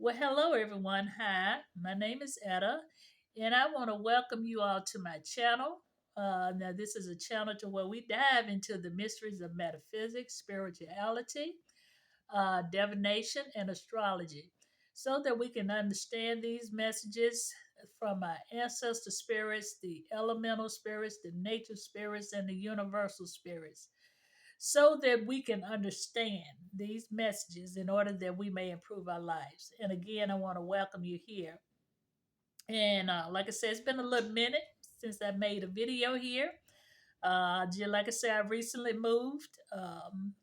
Well, hello everyone. Hi, my name is Etta, and I want to welcome you all to my channel. Now, this is a channel to where we dive into the mysteries of metaphysics, spirituality, divination, and astrology, so that we can understand these messages from our ancestor spirits, the elemental spirits, the nature spirits, and the universal spirits so that we can understand these messages in order that we may improve our lives. And again, I want to welcome you here. And like I said, it's been a little minute since I made a video here. Just like I said, I recently moved,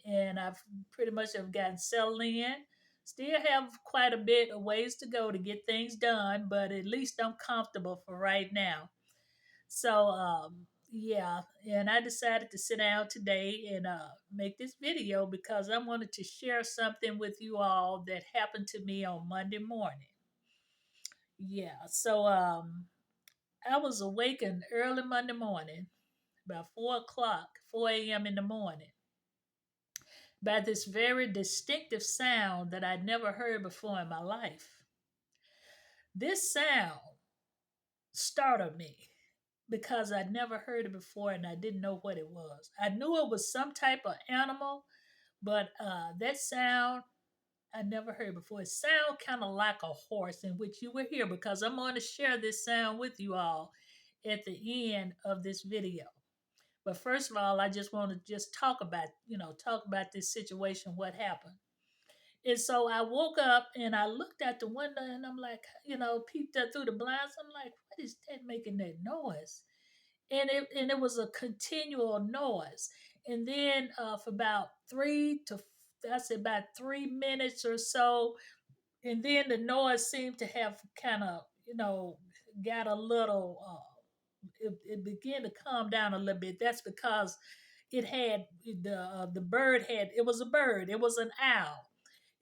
and I've pretty much have gotten settled in. Still have quite a bit of ways to go to get things done, but at least I'm comfortable for right now. So yeah, and I decided to sit down today and make this video because I wanted to share something with you all that happened to me on Monday morning. Yeah, so I was awakened early Monday morning, about 4 o'clock, 4 a.m. in the morning, by this very distinctive sound that I'd never heard before in my life. This sound startled me because I'd never heard it before and I didn't know what it was. I knew it was some type of animal, but that sound I never heard before. It sound kind of like a horse, in which you will hear because I'm going to share this sound with you all at the end of this video. But first of all, I just want to just talk about this situation, what happened. And so I woke up and I looked out the window and I'm like, peeped out through the blinds. I'm like, what is that making that noise? And it was a continual noise. And then for about that's about 3 minutes or so, and then the noise seemed to have kind of got a little. It began to calm down a little bit. That's because it had the bird had it was a bird. It was an owl.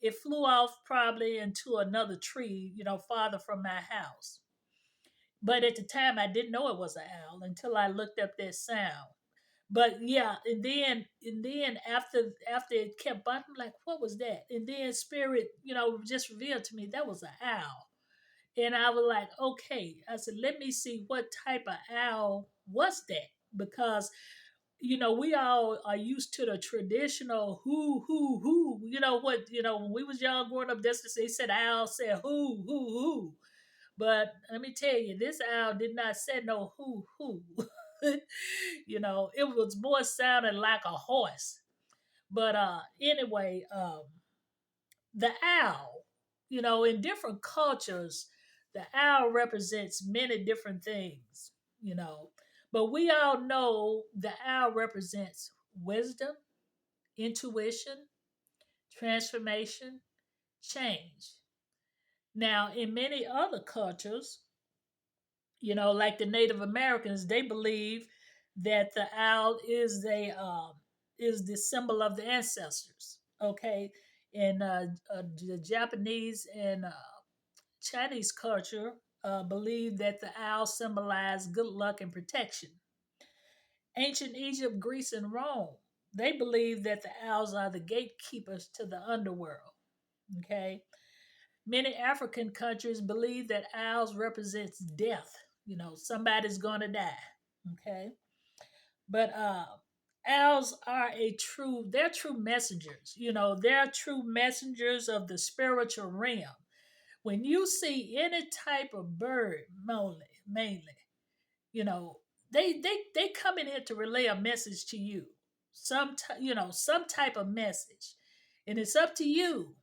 It flew off probably into another tree, farther from my house. But at the time, I didn't know it was an owl until I looked up that sound. But yeah, and then after it kept bumping, I'm like, what was that? And then spirit, just revealed to me that was an owl. And I was like, okay. I said, let me see what type of owl was that, because we all are used to the traditional who. You know what? When we was young growing up, that's they said owl said who. But let me tell you, this owl did not say no who. It was more sounding like a horse. But anyway, the owl, in different cultures, the owl represents many different things, you know. But we all know the owl represents wisdom, intuition, transformation, change. Now, in many other cultures, like the Native Americans, they believe that the owl is the symbol of the ancestors. Okay, and the Japanese and Chinese culture believe that the owl symbolized good luck and protection. Ancient Egypt, Greece, and Rome, they believe that the owls are the gatekeepers to the underworld. Okay, many African countries believe that owls represents death. Somebody's gonna die. Okay, but owls are they're true messengers. They're true messengers of the spiritual realm. When you see any type of bird, mainly, you know, they come in here to relay a message to you, some type of message, and it's up to you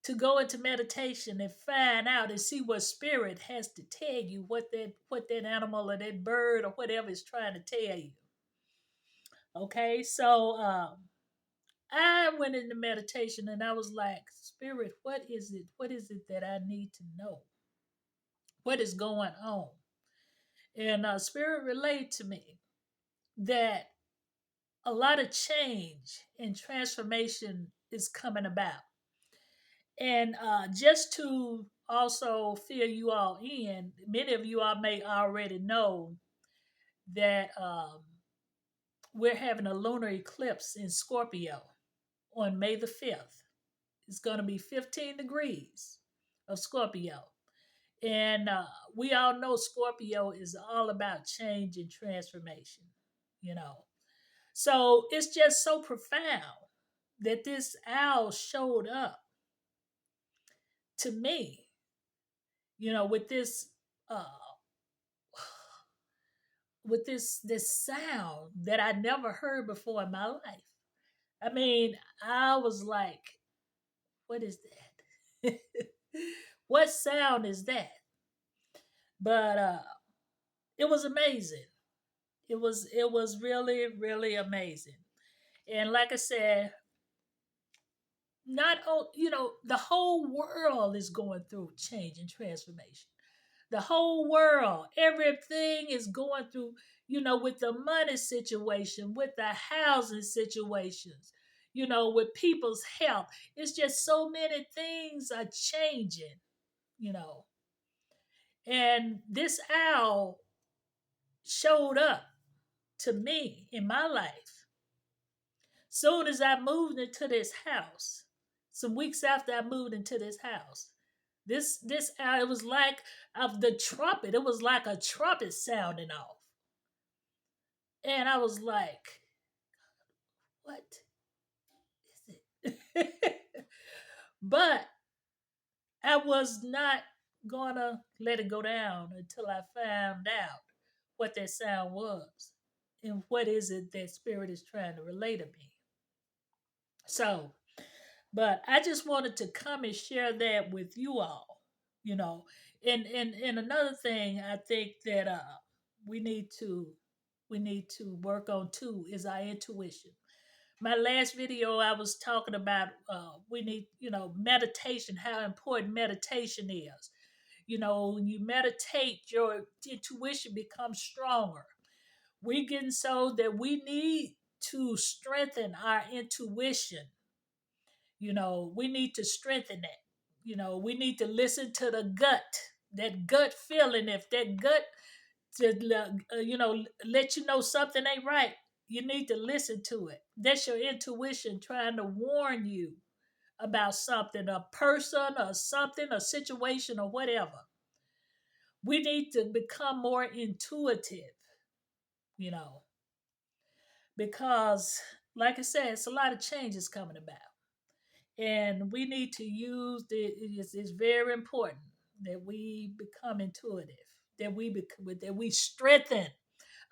to go into meditation and find out and see what spirit has to tell you, what that animal or that bird or whatever is trying to tell you. Okay, so I went into meditation and I was like, Spirit, what is it? What is it that I need to know? What is going on? And Spirit relayed to me that a lot of change and transformation is coming about. And just to also fill you all in, many of you all may already know that we're having a lunar eclipse in Scorpio on May the 5th. It's going to be 15 degrees. of Scorpio. And we all know Scorpio is all about change and transformation, you know. So it's just so profound that this owl showed up to me, with uh this sound that I never heard before in my life. I mean, I was like, what is that? What sound is that? But it was amazing. It was really, really amazing. And like I said, not the whole world is going through change and transformation. The whole world, everything is going through, with the money situation, with the housing situations, with people's health. It's just so many things are changing, you know. And this owl showed up to me in my life soon as I moved into this house. Some weeks after I moved into this house. This owl, it was like of the trumpet. It was like a trumpet sounding off. And I was like, what is it? But I was not gonna let it go down until I found out what that sound was and what is it that spirit is trying to relay to me. So, but I just wanted to come and share that with you all, you know. And another thing I think that we need to we need to work on too is our intuition. My last video, I was talking about we need, meditation, how important meditation is. When you meditate, your intuition becomes stronger. We're getting so that we need to strengthen our intuition. We need to strengthen that. We need to listen to the gut, that gut feeling. If that gut to let you know something ain't right, you need to listen to it. That's your intuition trying to warn you about something, a person or something, a situation or whatever. We need to become more intuitive, you know, because like I said, it's a lot of changes coming about. And we need to use it's very important that we become intuitive, that we strengthen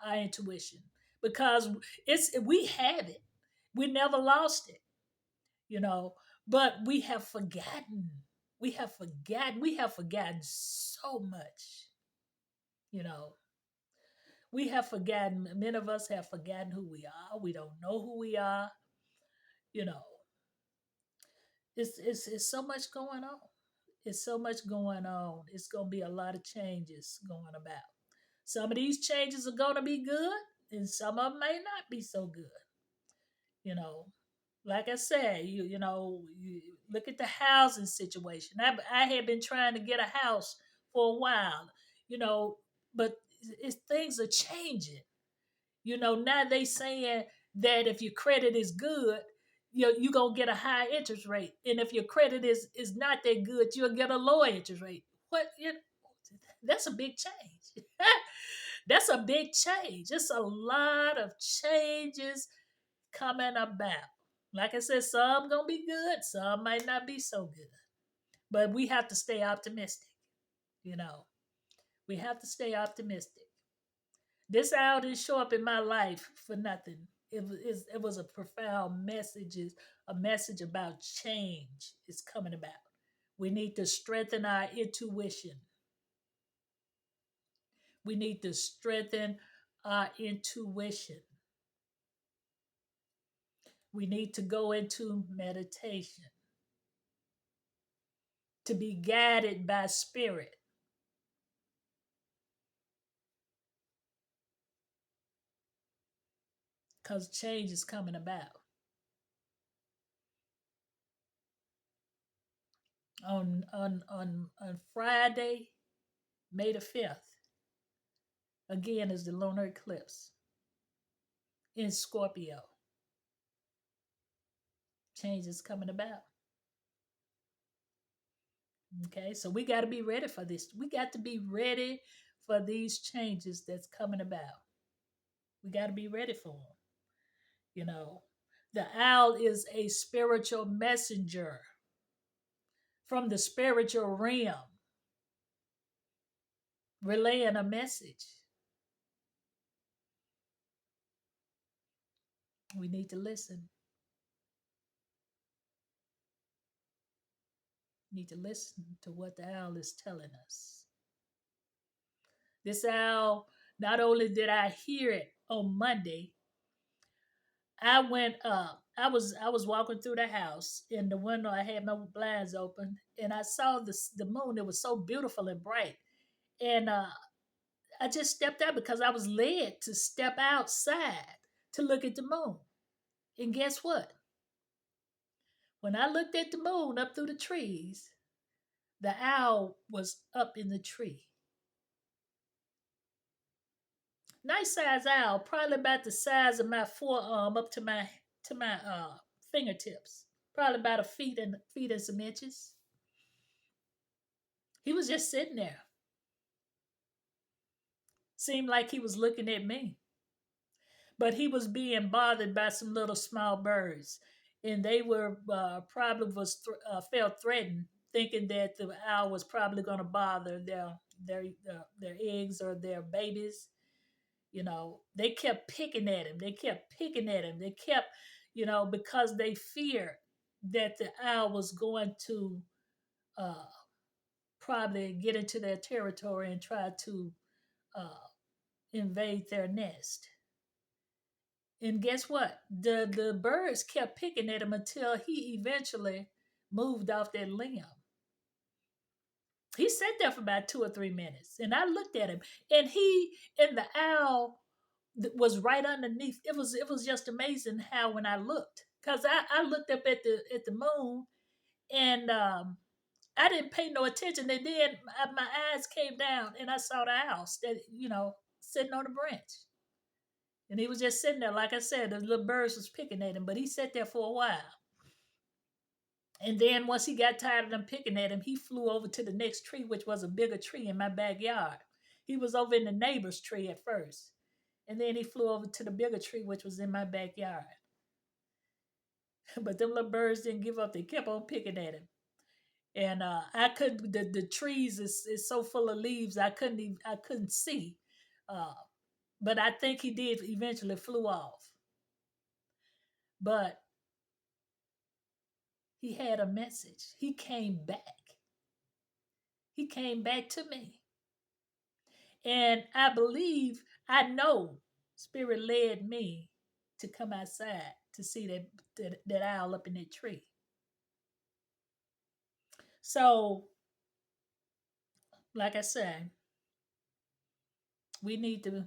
our intuition, because we have it. We never lost it, you know, but we have forgotten so much, you know. We have forgotten, many of us have forgotten who we are. We don't know who we are, you know. It's so much going on. It's so much going on. It's going to be a lot of changes going about. Some of these changes are going to be good, and some of them may not be so good. You know, like I said, you look at the housing situation. I had been trying to get a house for a while, you know, but things are changing. Now they saying that if your credit is good, you gonna get a high interest rate, and if your credit is not that good, you'll get a lower interest rate. That's a big change. That's a big change. It's a lot of changes coming about. Like I said, some gonna be good, some might not be so good. But we have to stay optimistic, you know. We have to stay optimistic. This owl didn't show up in my life for nothing. It was a profound message, a message about change is coming about. We need to strengthen our intuition. We need to strengthen our intuition. We need to go into meditation to be guided by spirit, because change is coming about. On Friday, May the 5th, again is the lunar eclipse in Scorpio. Change is coming about. Okay, so we got to be ready for this. We got to be ready for these changes that's coming about. We got to be ready for them. You know, the owl is a spiritual messenger from the spiritual realm, relaying a message. We need to listen. We need to listen to what the owl is telling us. This owl, not only did I hear it on Monday, I went up. I was walking through the house in the window. I had my blinds open, and I saw the moon. It was so beautiful and bright, and I just stepped out because I was led to step outside to look at the moon. And guess what? When I looked at the moon up through the trees, the owl was up in the tree. Nice size owl, probably about the size of my forearm up to my fingertips. Probably about a feet and some inches. He was just sitting there. Seemed like he was looking at me. But he was being bothered by some little small birds, and they were probably felt threatened, thinking that the owl was probably going to bother their eggs or their babies. You know, they kept picking at him. They kept picking at him. They kept, because they feared that the owl was going to uh, probably get into their territory and try to uh, invade their nest. And guess what? The birds kept picking at him until he eventually moved off that limb. He sat there for about 2 or 3 minutes, and I looked at him, and he and the owl was right underneath. It was just amazing how when I looked, because I looked up at the moon, and I didn't pay no attention, and then my eyes came down, and I saw the owl sitting on the branch. And he was just sitting there, like I said, the little birds was picking at him, but he sat there for a while. And then once he got tired of them picking at him, he flew over to the next tree, which was a bigger tree in my backyard. He was over in the neighbor's tree at first. And then he flew over to the bigger tree, which was in my backyard. But them little birds didn't give up. They kept on picking at him. And I couldn't. The trees is so full of leaves. I couldn't see. Uh, but I think he did eventually flew off. But he had a message. He came back. He came back to me. And I know Spirit led me to come outside to see that owl up in that tree. So, like I said, we need to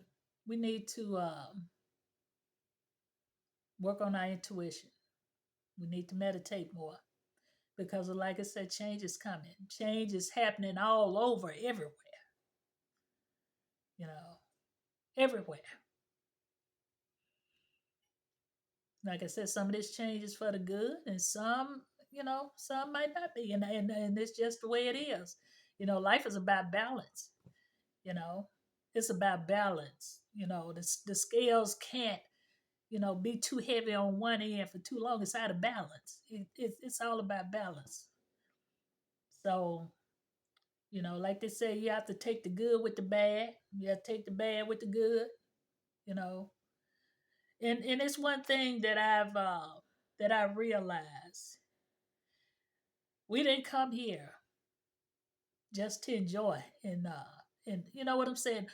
work on our intuition. We need to meditate more because, like I said, change is coming. Change is happening all over, everywhere. You know, everywhere. Like I said, some of this change is for the good, and some might not be, and it's just the way it is. Life is about balance. You know, it's about balance. The scales can't be too heavy on one end for too long. It's out of balance. It's all about balance. So like they say, you have to take the good with the bad. You have to take the bad with the good. You know, and it's one thing that I realized. We didn't come here just to enjoy, and you know what I'm saying.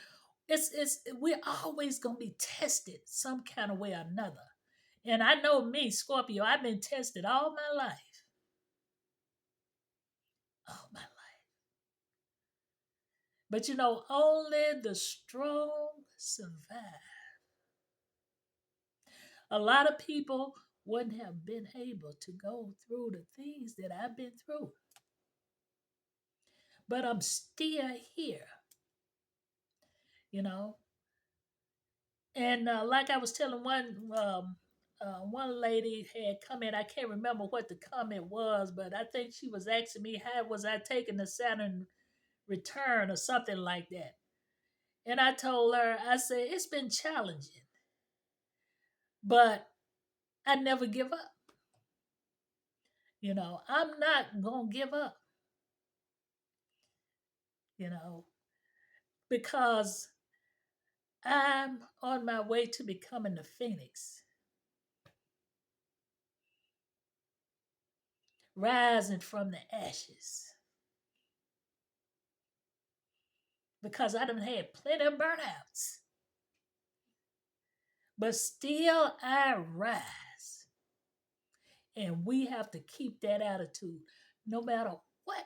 It's we're always gonna be tested some kind of way or another. And I know me, Scorpio, I've been tested all my life. All my life. But only the strong survive. A lot of people wouldn't have been able to go through the things that I've been through. But I'm still here, you know. And like I was telling one lady had come in. I can't remember what the comment was, but I think she was asking me how was I taking the Saturn return or something like that. And I told her, I said, it's been challenging, but I never give up. I'm not going to give up, you know, because I'm on my way to becoming the phoenix, rising from the ashes. Because I done had plenty of burnouts, but still I rise. And we have to keep that attitude no matter what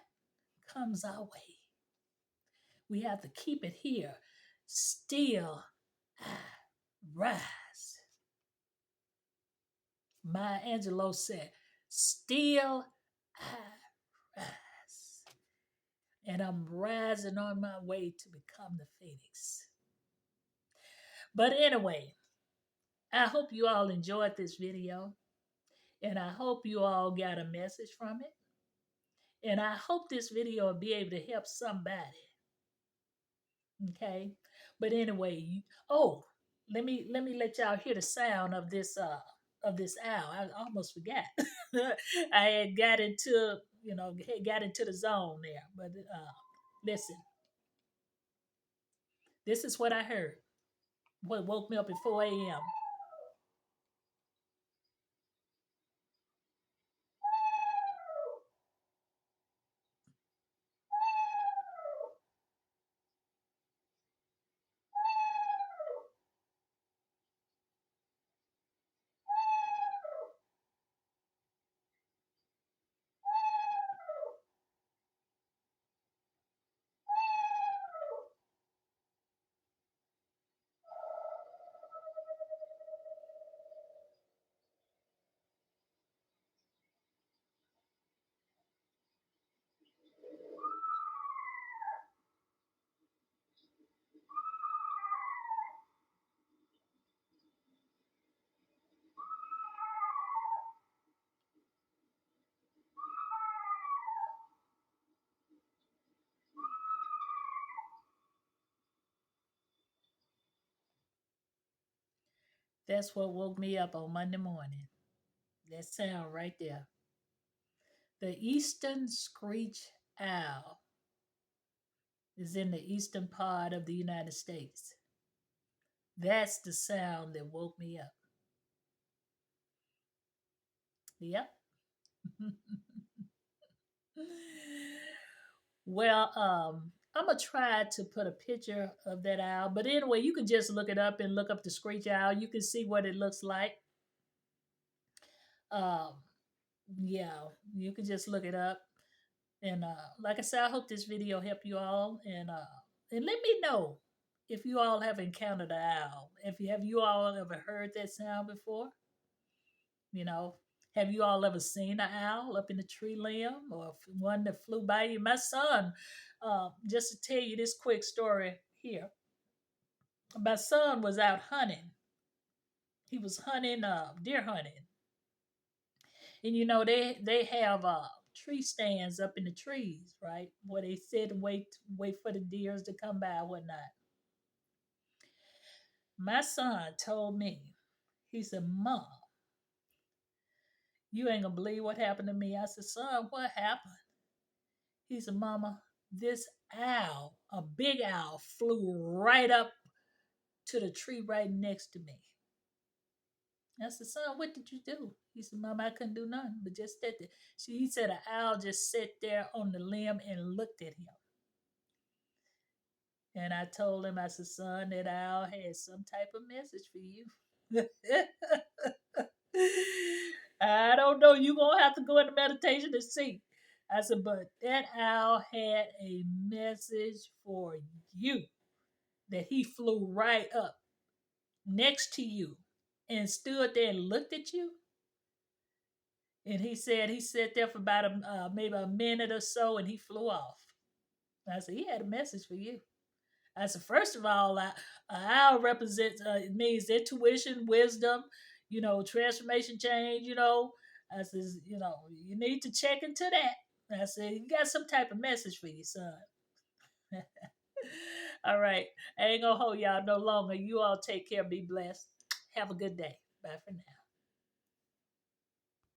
comes our way. We have to keep it here. Still I rise. Maya Angelou said, still I rise. And I'm rising on my way to become the phoenix. But anyway, I hope you all enjoyed this video. And I hope you all got a message from it. And I hope this video will be able to help somebody. Okay. But anyway, oh, let me let y'all hear the sound of this owl. I almost forgot. I had got into had got into the zone there. But listen, this is what I heard. What woke me up at 4 a.m. That's what woke me up on Monday morning. That sound right there. The eastern screech owl is in the eastern part of the United States. That's the sound that woke me up. Yep. Well, I'm gonna try to put a picture of that owl, but anyway, you can just look it up and look up the screech owl. You can see what it looks like. Um, yeah, you can just look it up. And like I said, I hope this video helped you all. And let me know if you all have encountered an owl. If you have you all ever heard that sound before? You know, have you all ever seen an owl up in the tree limb or one that flew by you? My son, just to tell you this quick story here, my son was out hunting. He was hunting, deer hunting, and they have tree stands up in the trees, right, where they sit and wait for the deers to come by, and whatnot. My son told me, he said, "Mom, you ain't gonna believe what happened to me." I said, "Son, what happened?" He said, "Mama, this owl, a big owl, flew right up to the tree right next to me." I said, "Son, what did you do?" He said, "Mama, I couldn't do nothing but just sit there." He said an owl just sat there on the limb and looked at him. And I told him, I said, "Son, that owl has some type of message for you." I don't know. You're going to have to go into meditation to see. I said, "But that owl had a message for you, that he flew right up next to you and stood there and looked at you." And he said he sat there for about maybe a minute or so and he flew off. I said, "He had a message for you." I said, "First of all, owl represents, it means intuition, wisdom. transformation change, I says, you need to check into that. I said, you got some type of message for your son. All right. I ain't gonna hold y'all no longer. You all take care, be blessed. Have a good day. Bye for now.